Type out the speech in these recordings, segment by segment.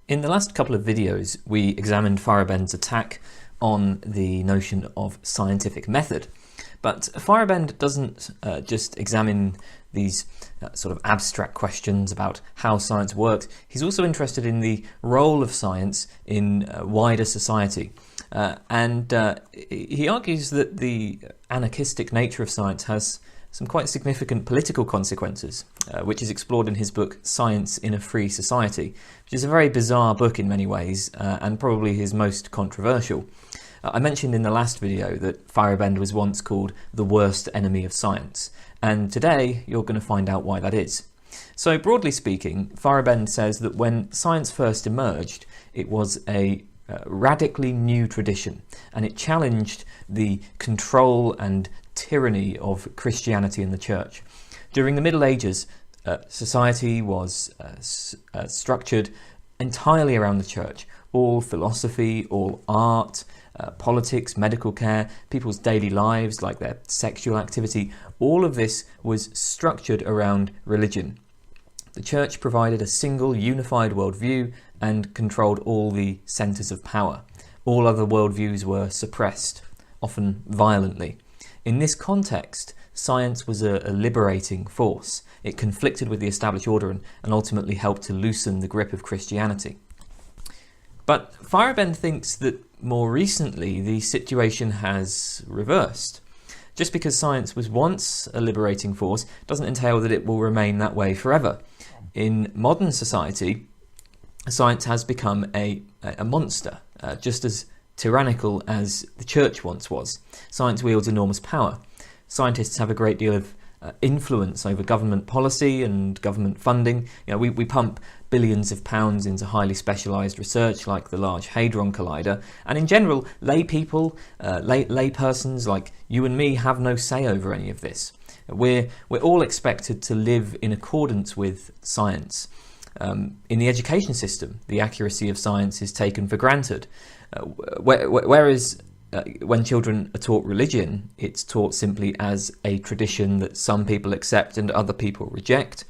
In the last couple of videos, we examined Feyerabend's attack on the notion of scientific method. But Feyerabend doesn't just examine these sort of abstract questions about how science works. He's also interested in the role of science in wider society. He argues that the anarchistic nature of science has some quite significant political consequences, which is explored in his book Science in a Free Society, which is a very bizarre book in many ways, and probably his most controversial. I mentioned in the last video that Feyerabend was once called the worst enemy of science, and today you're going to find out why that is. So broadly speaking, Feyerabend says that when science first emerged, it was a radically new tradition, and it challenged the control and tyranny of Christianity and the church. During the Middle Ages, society was structured entirely around the church. All philosophy, all art, politics, medical care, people's daily lives, like their sexual activity, all of this was structured around religion. The church provided a single unified worldview and controlled all the centres of power. All other worldviews were suppressed, often violently. In this context, science was a liberating force. It conflicted with the established order and ultimately helped to loosen the grip of Christianity. But Feyerabend thinks that more recently the situation has reversed. Just because science was once a liberating force doesn't entail that it will remain that way forever. In modern society, science has become a monster, just as tyrannical as the church once was. Science wields enormous power. Scientists have a great deal of influence over government policy and government funding. We pump billions of pounds into highly specialised research like the Large Hadron Collider, and in general, lay persons like you and me have no say over any of this. We're all expected to live in accordance with science. In the education system, the accuracy of science is taken for granted, whereas when children are taught religion, it's taught simply as a tradition that some people accept and other people reject.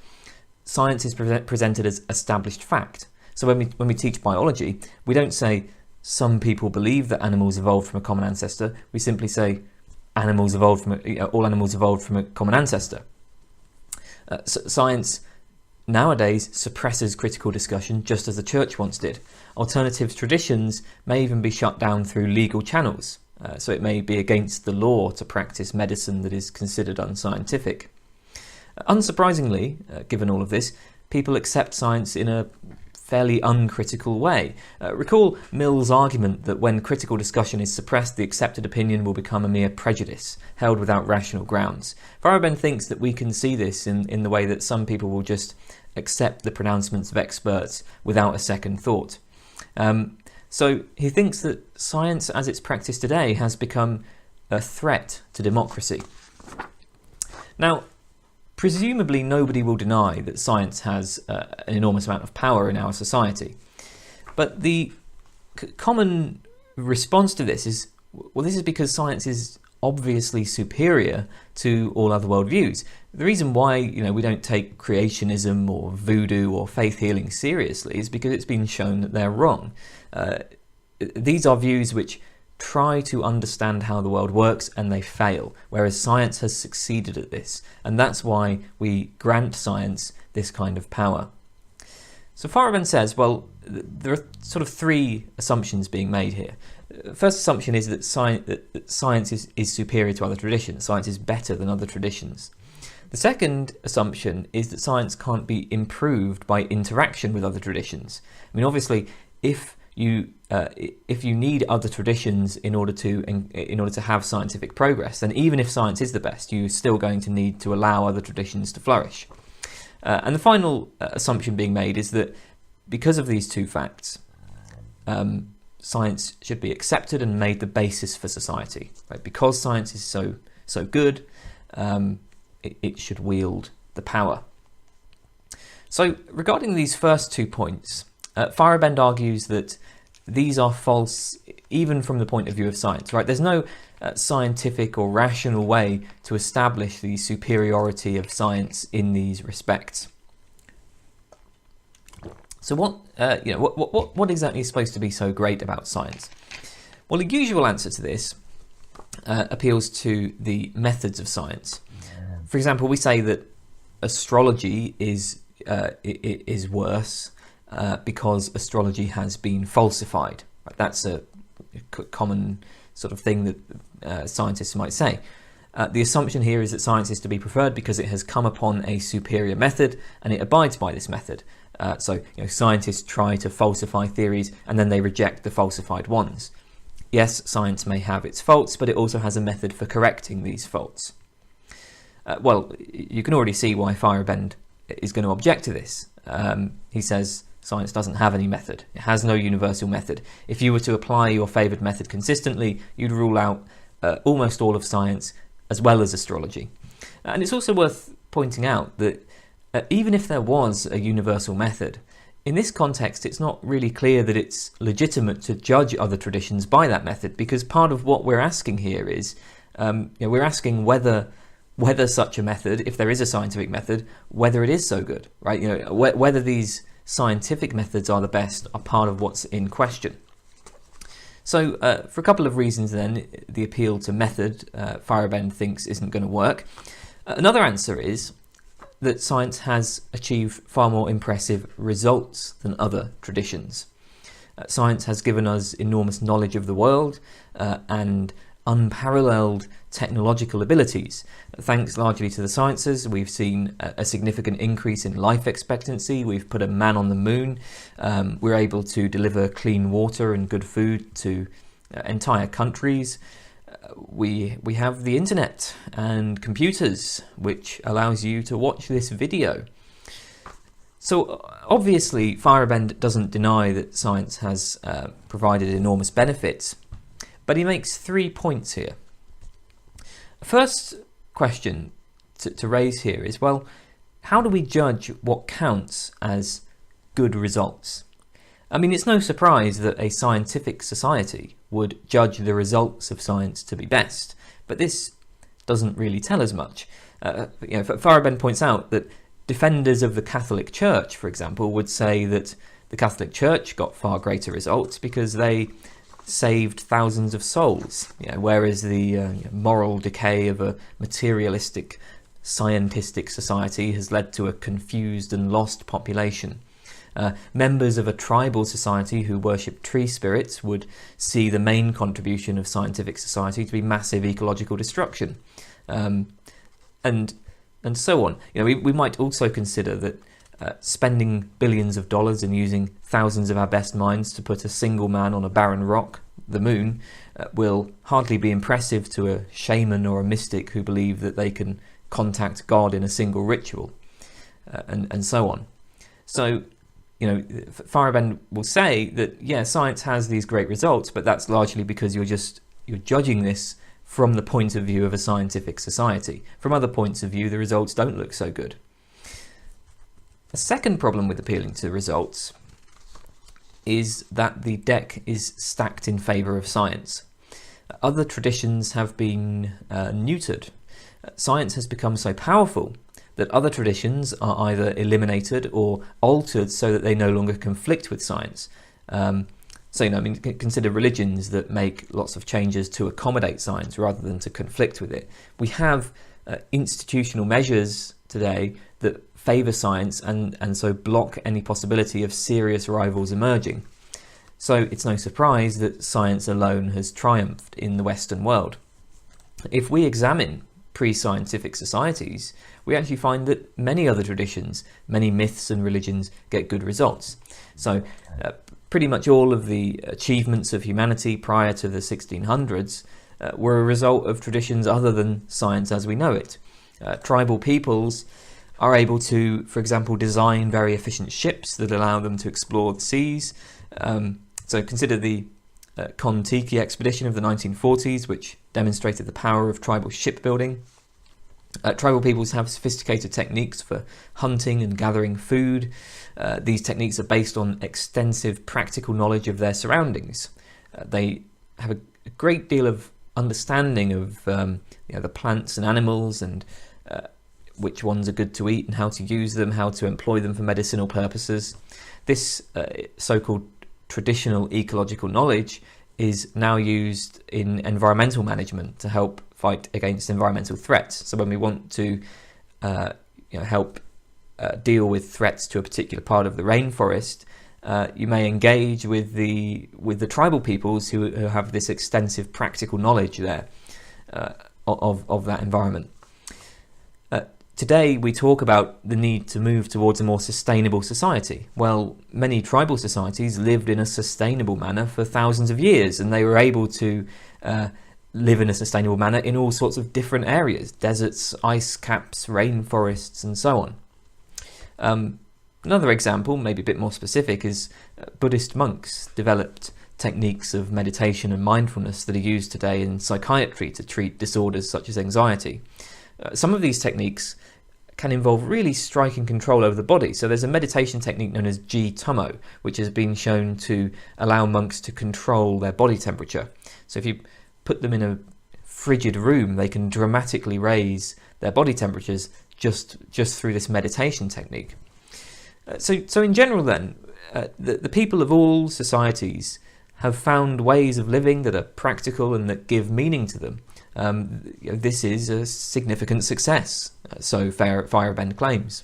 Science is presented as established fact. So when we teach biology, we don't say some people believe that animals evolved from a common ancestor. We simply say all animals evolved from a common ancestor. Science nowadays suppresses critical discussion just as the church once did. Alternative traditions may even be shut down through legal channels, so it may be against the law to practice medicine that is considered unscientific. Unsurprisingly, given all of this, people accept science in a fairly uncritical way. Recall Mill's argument that when critical discussion is suppressed, the accepted opinion will become a mere prejudice, held without rational grounds. Feyerabend thinks that we can see this in the way that some people will just accept the pronouncements of experts without a second thought. So he thinks that science as it's practiced today has become a threat to democracy. Now, presumably nobody will deny that science has an enormous amount of power in our society. But the common response to this is, well, this is because science is obviously superior to all other worldviews. The reason why we don't take creationism or voodoo or faith healing seriously is because it's been shown that they're wrong. These are views which try to understand how the world works and they fail, whereas science has succeeded at this, and that's why we grant science this kind of power. So Feyerabend says, well, there are sort of three assumptions being made here. First assumption is that science is superior to other traditions. Science is better than other traditions. The second assumption is that science can't be improved by interaction with other traditions. I mean, obviously, if you need other traditions in order to have scientific progress, then even if science is the best, you're still going to need to allow other traditions to flourish. And the final assumption being made is that because of these two facts, science should be accepted and made the basis for society. Right? Because science is so good, it should wield the power. So regarding these first 2 points, Feyerabend argues that these are false even from the point of view of science. Right? There's no scientific or rational way to establish the superiority of science in these respects. So what exactly is supposed to be so great about science? Well, the usual answer to this appeals to the methods of science. For example, we say that astrology is worse because astrology has been falsified. Right? That's a common sort of thing that scientists might say. The assumption here is that science is to be preferred because it has come upon a superior method and it abides by this method. So scientists try to falsify theories and then they reject the falsified ones. Yes, science may have its faults, but it also has a method for correcting these faults. Well, you can already see why Feyerabend is going to object to this. He says science doesn't have any method. It has no universal method. If you were to apply your favoured method consistently, you'd rule out almost all of science as well as astrology. And it's also worth pointing out that even if there was a universal method, in this context it's not really clear that it's legitimate to judge other traditions by that method, because part of what we're asking here is we're asking whether such a method, if there is a scientific method, whether it is so good, right? Whether these scientific methods are the best are part of what's in question. So for a couple of reasons then, the appeal to method Feyerabend thinks isn't going to work. Another answer is that science has achieved far more impressive results than other traditions. Science has given us enormous knowledge of the world and unparalleled technological abilities. Thanks largely to the sciences, we've seen a significant increase in life expectancy. We've put a man on the moon. We're able to deliver clean water and good food to entire countries. We have the internet and computers, which allows you to watch this video. So obviously Feyerabend doesn't deny that science has provided enormous benefits, but he makes 3 points here. First question to raise here is, well, how do we judge what counts as good results? I mean, it's no surprise that a scientific society would judge the results of science to be best, but this doesn't really tell us much. Feyerabend points out that defenders of the Catholic Church, for example, would say that the Catholic Church got far greater results because they saved thousands of souls, whereas the moral decay of a materialistic, scientistic society has led to a confused and lost population. Members of a tribal society who worship tree spirits would see the main contribution of scientific society to be massive ecological destruction, and so on. We might also consider that spending billions of dollars and using thousands of our best minds to put a single man on a barren rock, the moon, will hardly be impressive to a shaman or a mystic who believe that they can contact God in a single ritual, and so on. So, Feyerabend will say that, science has these great results, but that's largely because you're judging this from the point of view of a scientific society. From other points of view, the results don't look so good. A second problem with appealing to results is that the deck is stacked in favour of science. Other traditions have been neutered. Science has become so powerful that other traditions are either eliminated or altered so that they no longer conflict with science. Consider religions that make lots of changes to accommodate science rather than to conflict with it. We have institutional measures today that favour science and so block any possibility of serious rivals emerging. So it's no surprise that science alone has triumphed in the Western world. If we examine pre-scientific societies, we actually find that many other traditions, many myths and religions get good results. So pretty much all of the achievements of humanity prior to the 1600s were a result of traditions other than science as we know it. Tribal peoples are able to, for example, design very efficient ships that allow them to explore the seas. So consider the Kon-Tiki expedition of the 1940s, which demonstrated the power of tribal shipbuilding. Tribal peoples have sophisticated techniques for hunting and gathering food. These techniques are based on extensive practical knowledge of their surroundings. They have a great deal of understanding of the plants and animals, and which ones are good to eat and how to use them, how to employ them for medicinal purposes. This so-called traditional ecological knowledge is now used in environmental management to help fight against environmental threats. So when we want to help deal with threats to a particular part of the rainforest, you may engage with the tribal peoples who have this extensive practical knowledge there of that environment. Today we talk about the need to move towards a more sustainable society. Well, many tribal societies lived in a sustainable manner for thousands of years, and they were able to live in a sustainable manner in all sorts of different areas: deserts, ice caps, rainforests, and so on. Another example, maybe a bit more specific, is Buddhist monks developed techniques of meditation and mindfulness that are used today in psychiatry to treat disorders such as anxiety. Some of these techniques can involve really striking control over the body. So there's a meditation technique known as Ji-Tummo, which has been shown to allow monks to control their body temperature. So if you put them in a frigid room, they can dramatically raise their body temperatures just through this meditation technique. So in general then, the people of all societies have found ways of living that are practical and that give meaning to them. This is a significant success, so Feyerabend claims.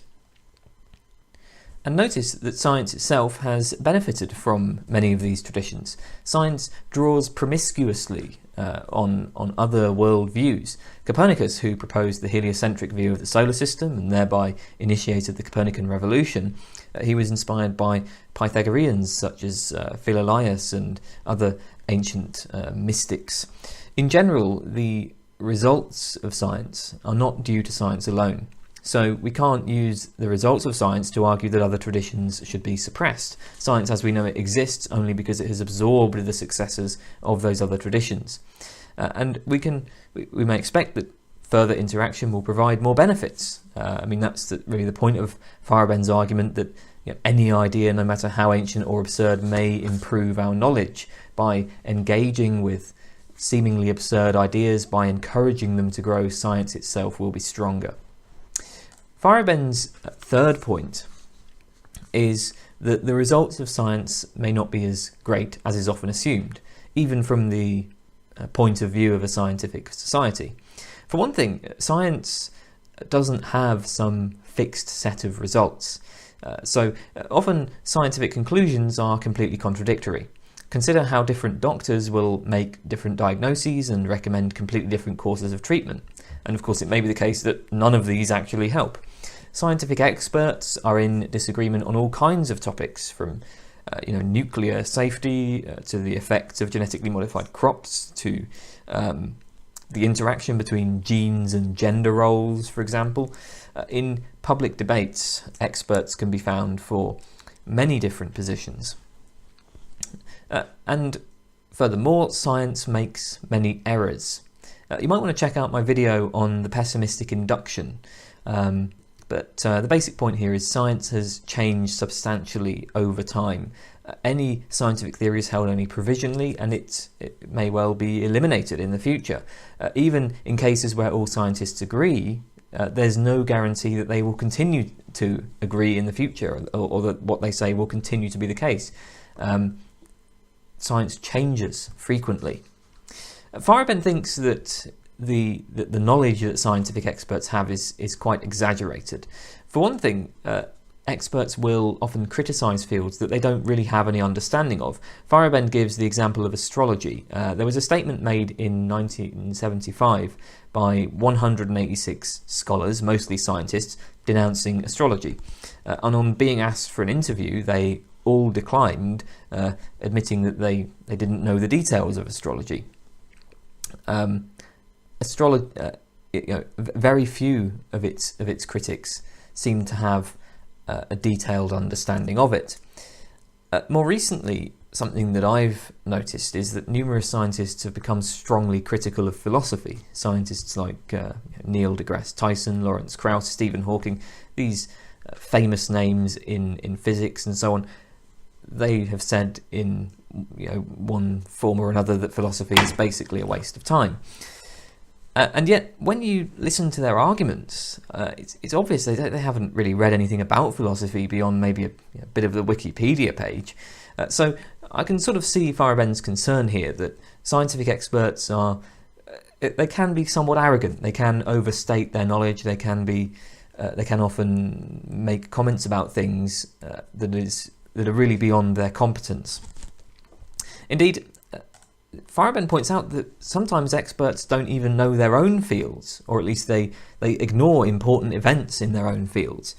And notice that science itself has benefited from many of these traditions. Science draws promiscuously on other worldviews. Copernicus, who proposed the heliocentric view of the solar system and thereby initiated the Copernican revolution, he was inspired by Pythagoreans such as Philolaus and other ancient mystics. In general, the results of science are not due to science alone. So we can't use the results of science to argue that other traditions should be suppressed. Science as we know it exists only because it has absorbed the successes of those other traditions. And we may expect that further interaction will provide more benefits. That's really the point of Feyerabend's argument that any idea, no matter how ancient or absurd, may improve our knowledge. By engaging with seemingly absurd ideas, by encouraging them to grow, science itself will be stronger. Feyerabend's third point is that the results of science may not be as great as is often assumed, even from the point of view of a scientific society. For one thing, science doesn't have some fixed set of results. So often scientific conclusions are completely contradictory. Consider how different doctors will make different diagnoses and recommend completely different courses of treatment. And of course it may be the case that none of these actually help. Scientific experts are in disagreement on all kinds of topics, from nuclear safety to the effects of genetically modified crops, to the interaction between genes and gender roles, for example. In public debates, experts can be found for many different positions. And furthermore, science makes many errors. You might want to check out my video on the pessimistic induction. But the basic point here is science has changed substantially over time. Any scientific theory is held only provisionally, and it may well be eliminated in the future. Even in cases where all scientists agree, there's no guarantee that they will continue to agree in the future, or that what they say will continue to be the case. Science changes frequently. Feyerabend thinks that the knowledge that scientific experts have is quite exaggerated. For one thing, experts will often criticise fields that they don't really have any understanding of. Feyerabend gives the example of astrology. There was a statement made in 1975 by 186 scholars, mostly scientists, denouncing astrology. And on being asked for an interview, they all declined, admitting that they didn't know the details of astrology. Very few of its critics seem to have a detailed understanding of it. More recently, something that I've noticed is that numerous scientists have become strongly critical of philosophy. Scientists like Neil deGrasse Tyson, Lawrence Krauss, Stephen Hawking, these famous names in physics and so on, they have said in one form or another that philosophy is basically a waste of time. And yet, when you listen to their arguments, it's obvious they haven't really read anything about philosophy beyond maybe a bit of the Wikipedia page. So I can sort of see Feyerabend's concern here that scientific experts they can be somewhat arrogant. They can overstate their knowledge. They can often make comments about things that are really beyond their competence. Indeed, Feyerabend points out that sometimes experts don't even know their own fields, or at least they ignore important events in their own fields.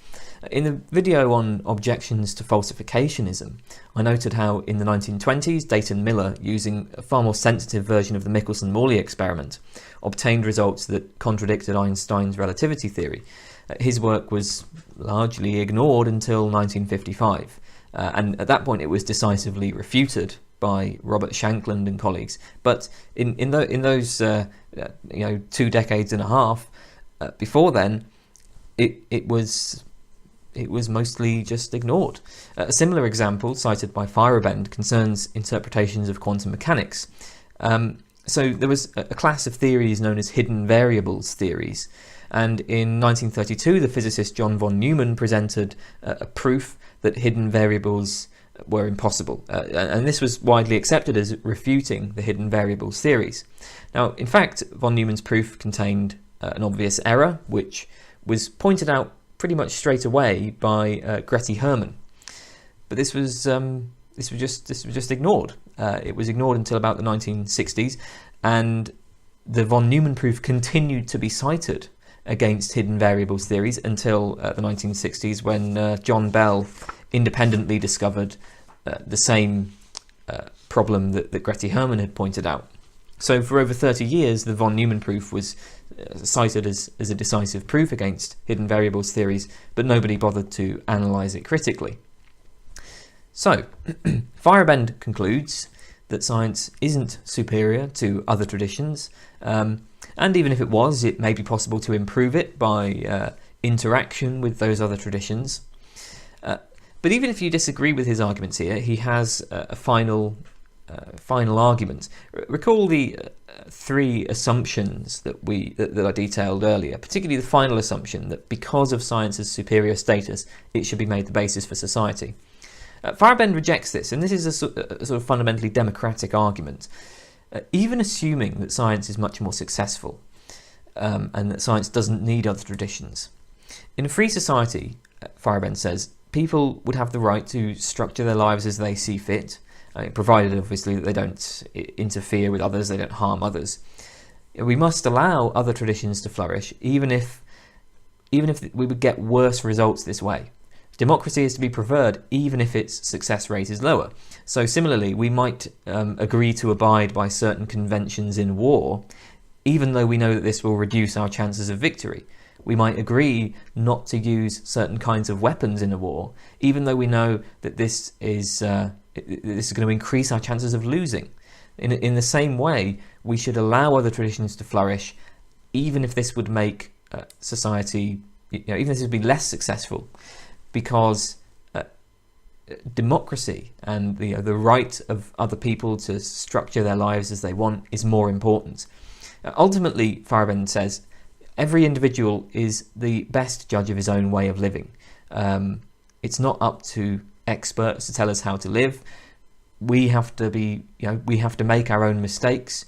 In the video on objections to falsificationism, I noted how in the 1920s, Dayton Miller, using a far more sensitive version of the Michelson-Morley experiment, obtained results that contradicted Einstein's relativity theory. His work was largely ignored until 1955, and at that point it was decisively refuted by Robert Shankland and colleagues. But in those 2 decades and a half before then, it was mostly just ignored. A similar example cited by Feyerabend concerns interpretations of quantum mechanics. So there was a class of theories known as hidden variables theories, and in 1932 the physicist John von Neumann presented a proof that hidden variables were impossible, and this was widely accepted as refuting the hidden variables theories. Now, in fact, von Neumann's proof contained an obvious error, which was pointed out pretty much straight away by Grete Hermann. But this was just ignored. It was ignored until about the 1960s, and the von Neumann proof continued to be cited against hidden variables theories until the 1960s, when John Bell independently discovered the same problem that Grete Hermann had pointed out. So for over 30 years, the von Neumann proof was cited as a decisive proof against hidden variables theories, but nobody bothered to analyse it critically. So, Feyerabend concludes that science isn't superior to other traditions, and even if it was, it may be possible to improve it by interaction with those other traditions. But even if you disagree with his arguments here, he has a final argument. Recall the 3 assumptions that I detailed earlier, particularly the final assumption that because of science's superior status, it should be made the basis for society. Feyerabend rejects this, and this is a sort of fundamentally democratic argument. Even assuming that science is much more successful, and that science doesn't need other traditions, in a free society, Feyerabend says, people would have the right to structure their lives as they see fit, provided obviously that they don't interfere with others, they don't harm others. We must allow other traditions to flourish, even if we would get worse results this way. Democracy is to be preferred even if its success rate is lower. So similarly, we might agree to abide by certain conventions in war, even though we know that this will reduce our chances of victory. We might agree not to use certain kinds of weapons in a war, even though we know that this is going to increase our chances of losing. In the same way, we should allow other traditions to flourish, even if this would make society, even if this would be less successful, because democracy and the right of other people to structure their lives as they want is more important. Ultimately, Feyerabend says, every individual is the best judge of his own way of living. It's not up to experts to tell us how to live. We have to make our own mistakes.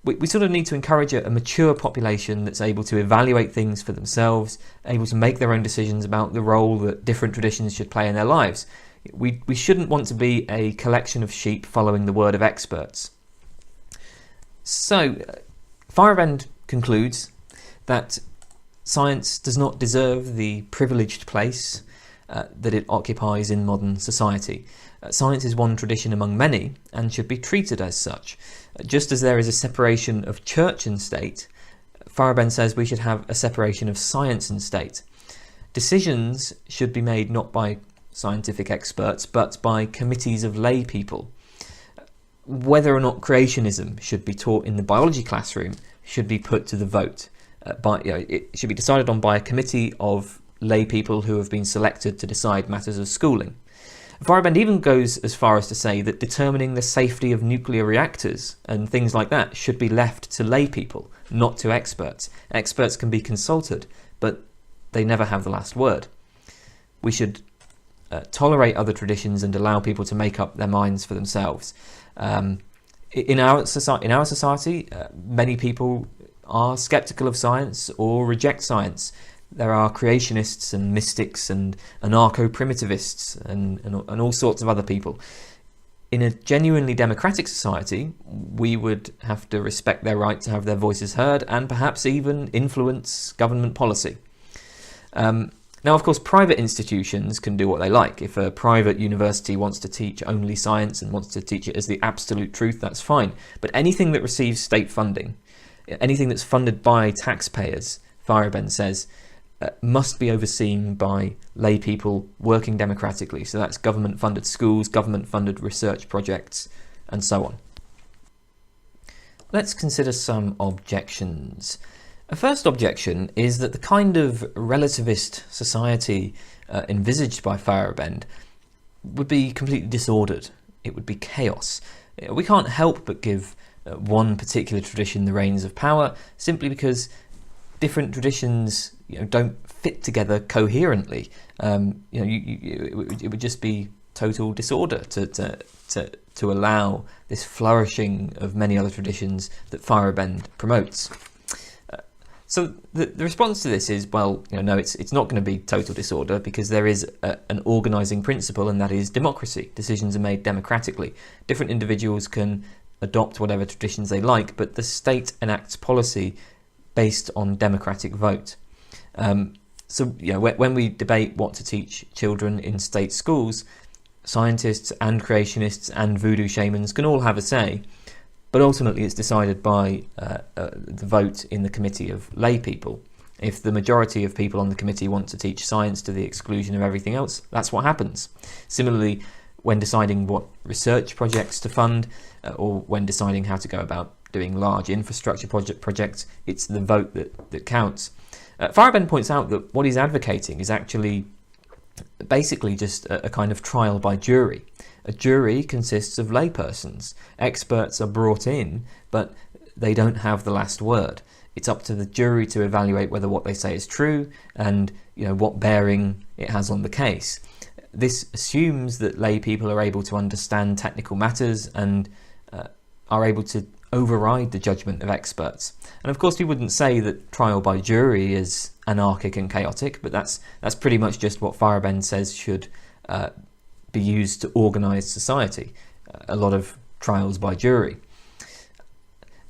We sort of need to encourage a mature population that's able to evaluate things for themselves, able to make their own decisions about the role that different traditions should play in their lives. We shouldn't want to be a collection of sheep following the word of experts. So, Feyerabend concludes that science does not deserve the privileged place that it occupies in modern society. Science is one tradition among many and should be treated as such. Just as there is a separation of church and state, Feyerabend says we should have a separation of science and state. Decisions should be made not by scientific experts, but by committees of lay people. Whether or not creationism should be taught in the biology classroom should be put to the vote. It should be decided on by a committee of lay people who have been selected to decide matters of schooling. Feyerabend even goes as far as to say that determining the safety of nuclear reactors and things like that should be left to lay people, not to experts. Experts can be consulted, but they never have the last word. We should tolerate other traditions and allow people to make up their minds for themselves. In our society, many people are skeptical of science or reject science. There are creationists and mystics and anarcho-primitivists and all sorts of other people. In a genuinely democratic society, we would have to respect their right to have their voices heard and perhaps even influence government policy. Now, of course, private institutions can do what they like. If a private university wants to teach only science and wants to teach it as the absolute truth, that's fine. But anything that receives state funding, anything that's funded by taxpayers, Feyerabend says, must be overseen by lay people working democratically. So that's government-funded schools, government-funded research projects, and so on. Let's consider some objections. A first objection is that the kind of relativist society envisaged by Feyerabend would be completely disordered. It would be chaos. We can't help but give one particular tradition the reins of power simply because different traditions don't fit together coherently. It would just be total disorder to allow this flourishing of many other traditions that Feyerabend promotes. So the response to this is, well, no, it's not going to be total disorder because there is an organising principle, and that is democracy. Decisions are made democratically. Different individuals can adopt whatever traditions they like, but the state enacts policy based on democratic vote. When we debate what to teach children in state schools, scientists and creationists and voodoo shamans can all have a say. But ultimately it's decided by the vote in the committee of lay people. If the majority of people on the committee want to teach science to the exclusion of everything else, that's what happens. Similarly, when deciding what research projects to fund, or when deciding how to go about doing large infrastructure projects, it's the vote that counts. Feyerabend points out that what he's advocating is actually basically just a kind of trial by jury. A jury consists of laypersons. Experts are brought in, but they don't have the last word. It's up to the jury to evaluate whether what they say is true and what bearing it has on the case. This assumes that lay people are able to understand technical matters and are able to override the judgment of experts. And of course we wouldn't say that trial by jury is anarchic and chaotic, but that's pretty much just what Feyerabend says should be used to organise society. A lot of trials by jury.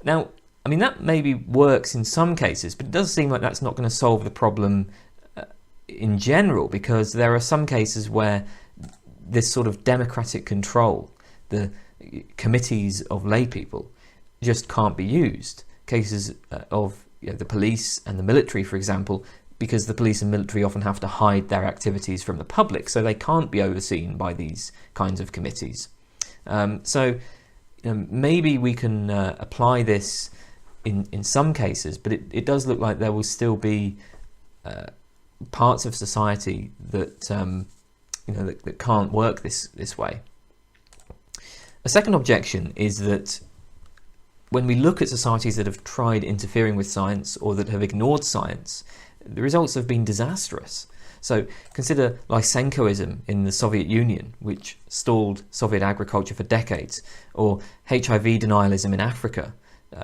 Now, that maybe works in some cases, but it does seem like that's not going to solve the problem in general, because there are some cases where this sort of democratic control, the committees of lay people, just can't be used. Cases of the police and the military, for example, because the police and military often have to hide their activities from the public, so they can't be overseen by these kinds of committees. Maybe we can apply this in some cases, but it does look like there will still be parts of society that that can't work this way. A second objection is that when we look at societies that have tried interfering with science or that have ignored science, the results have been disastrous. So consider Lysenkoism in the Soviet Union, which stalled Soviet agriculture for decades, or HIV denialism in Africa.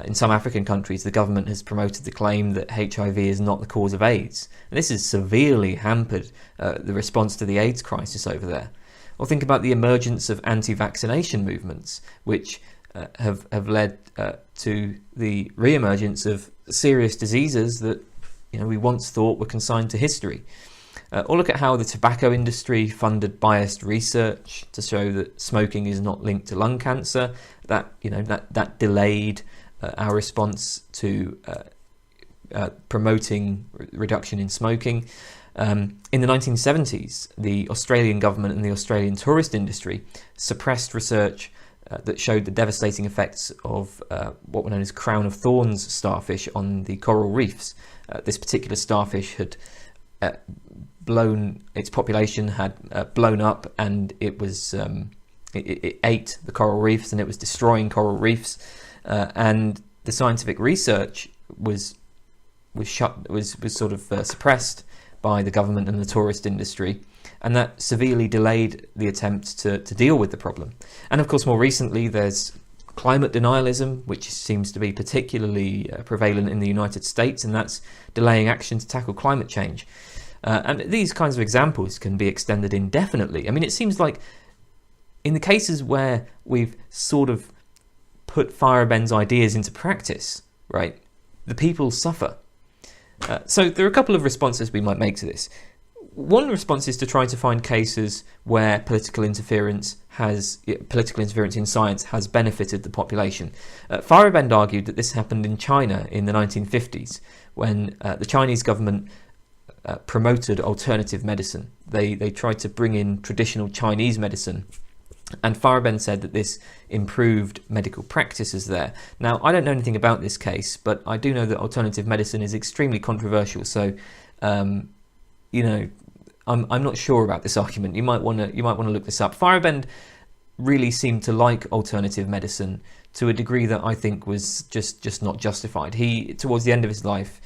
In some African countries, the government has promoted the claim that HIV is not the cause of AIDS. And this has severely hampered the response to the AIDS crisis over there. Or think about the emergence of anti-vaccination movements, which have led to the re-emergence of serious diseases that we once thought were consigned to history. Or look at how the tobacco industry funded biased research to show that smoking is not linked to lung cancer. That delayed our response to promoting reduction in smoking. In the 1970s, the Australian government and the Australian tourist industry suppressed research that showed the devastating effects of what were known as crown of thorns starfish on the coral reefs. This particular starfish had its population had blown up, and it was it ate the coral reefs, and it was destroying coral reefs, and the scientific research was sort of suppressed by the government and the tourist industry, and that severely delayed the attempts to deal with the problem. And of course, more recently, there's climate denialism, which seems to be particularly prevalent in the United States, and that's delaying action to tackle climate change. And these kinds of examples can be extended indefinitely. I mean, it seems like in the cases where we've sort of put Feyerabend's ideas into practice, right, the people suffer. So there are a couple of responses we might make to this. One response is to try to find cases where political interference in science has benefited the population. Feyerabend argued that this happened in China in the 1950s, when the Chinese government promoted alternative medicine. They tried to bring in traditional Chinese medicine, and Feyerabend said that this improved medical practices there. Now, I don't know anything about this case, but I do know that alternative medicine is extremely controversial. So, I'm not sure about this argument. You might want to look this up. Feyerabend really seemed to like alternative medicine to a degree that I think was just not justified. Towards the end of his life,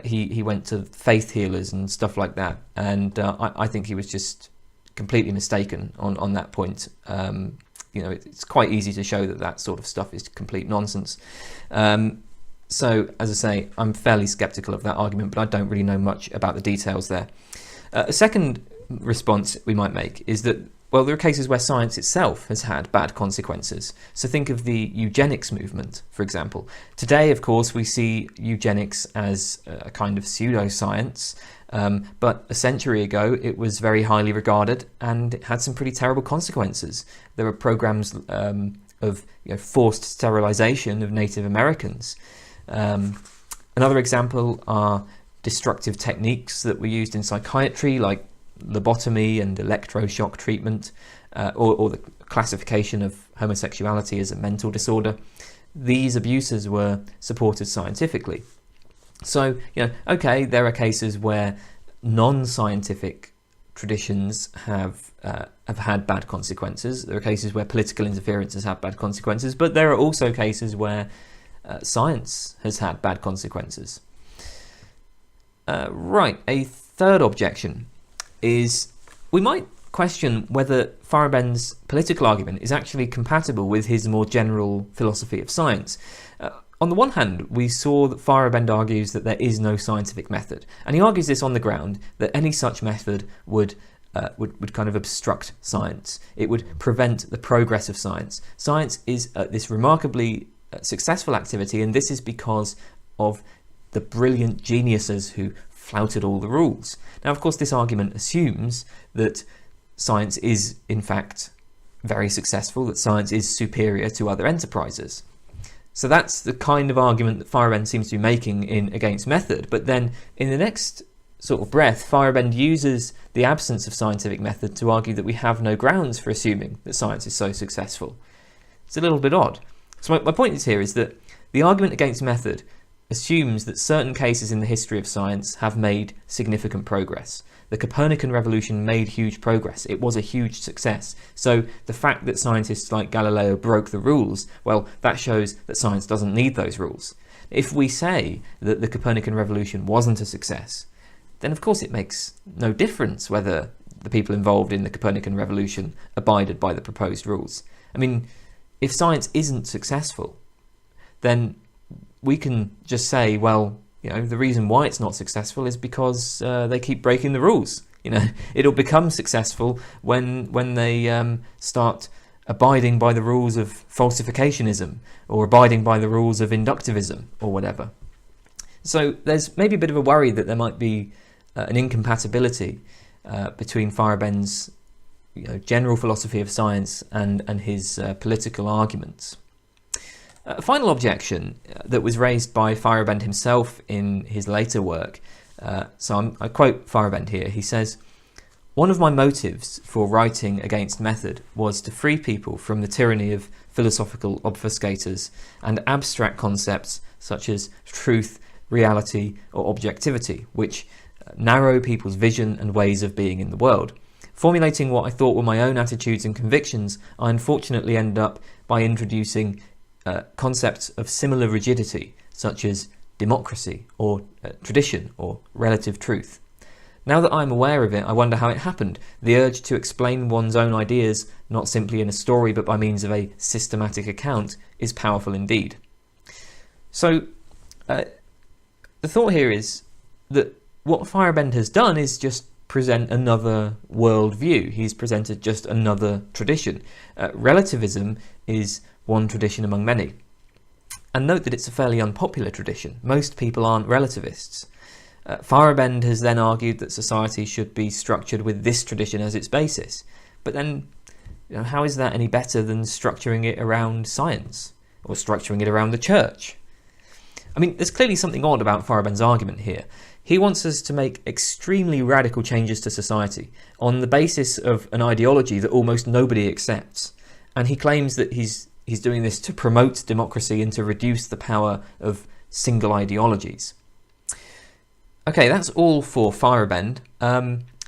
he went to faith healers and stuff like that, and I think he was just completely mistaken on that point. It's quite easy to show that sort of stuff is complete nonsense. So, as I say, I'm fairly skeptical of that argument, but I don't really know much about the details there. A second response we might make is that, well, there are cases where science itself has had bad consequences. So think of the eugenics movement, for example. Today, of course, we see eugenics as a kind of pseudoscience, but a century ago it was very highly regarded, and it had some pretty terrible consequences. There were programs of forced sterilization of Native Americans. Another example are destructive techniques that were used in psychiatry, like lobotomy and electroshock treatment, or the classification of homosexuality as a mental disorder. These abuses were supported scientifically. So, okay, there are cases where non-scientific traditions have had bad consequences. There are cases where political interference has had bad consequences, but there are also cases where science has had bad consequences. Right, a third objection is we might question whether Feyerabend's political argument is actually compatible with his more general philosophy of science. On the one hand, we saw that Feyerabend argues that there is no scientific method, and he argues this on the ground that any such method would kind of obstruct science. It would prevent the progress of science. Science is this remarkably successful activity, and this is because of the brilliant geniuses who flouted all the rules. Now, of course, this argument assumes that science is, in fact, very successful, that science is superior to other enterprises. So that's the kind of argument that Feyerabend seems to be making in Against Method. But then, in the next sort of breath, Feyerabend uses the absence of scientific method to argue that we have no grounds for assuming that science is so successful. It's a little bit odd. So my point here is that the argument against method assumes that certain cases in the history of science have made significant progress. The Copernican revolution made huge progress. It was a huge success. So the fact that scientists like Galileo broke the rules, well, that shows that science doesn't need those rules. If we say that the Copernican revolution wasn't a success, then of course it makes no difference whether the people involved in the Copernican revolution abided by the proposed rules. I mean, if science isn't successful, then we can just say, well, the reason why it's not successful is because they keep breaking the rules. It'll become successful when they start abiding by the rules of falsificationism, or abiding by the rules of inductivism, or whatever. So there's maybe a bit of a worry that there might be an incompatibility between Feyerabend's general philosophy of science and his political arguments. A final objection that was raised by Feyerabend himself in his later work, I quote Feyerabend here. He says, "One of my motives for writing Against Method was to free people from the tyranny of philosophical obfuscators and abstract concepts such as truth, reality, or objectivity, which narrow people's vision and ways of being in the world. Formulating what I thought were my own attitudes and convictions, I unfortunately ended up by introducing concepts of similar rigidity, such as democracy or tradition or relative truth. Now that I'm aware of it, I wonder how it happened. The urge to explain one's own ideas, not simply in a story but by means of a systematic account, is powerful indeed. So the thought here is that what Feyerabend has done is just present another worldview. He's presented just another tradition. Relativism is one tradition among many. And note that it's a fairly unpopular tradition. Most people aren't relativists. Feyerabend has then argued that society should be structured with this tradition as its basis. But then, how is that any better than structuring it around science or structuring it around the church? I mean, there's clearly something odd about Feyerabend's argument here. He wants us to make extremely radical changes to society on the basis of an ideology that almost nobody accepts. And he claims that he's doing this to promote democracy and to reduce the power of single ideologies. Okay, that's all for Feyerabend.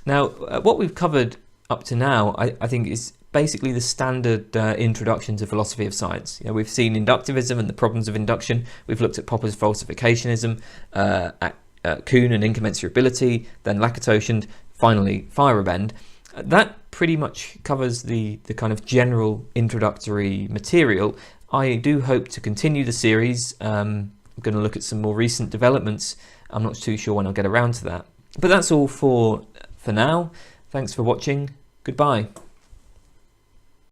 Now, what we've covered up to now, I think, is basically the standard introduction to philosophy of science. We've seen inductivism and the problems of induction. We've looked at Popper's falsificationism, Kuhn and incommensurability, then Lakatos, and finally Feyerabend. That pretty much covers the kind of general introductory material. I do hope to continue the series. I'm going to look at some more recent developments. I'm not too sure when I'll get around to that. But that's all for now. Thanks for watching. Goodbye.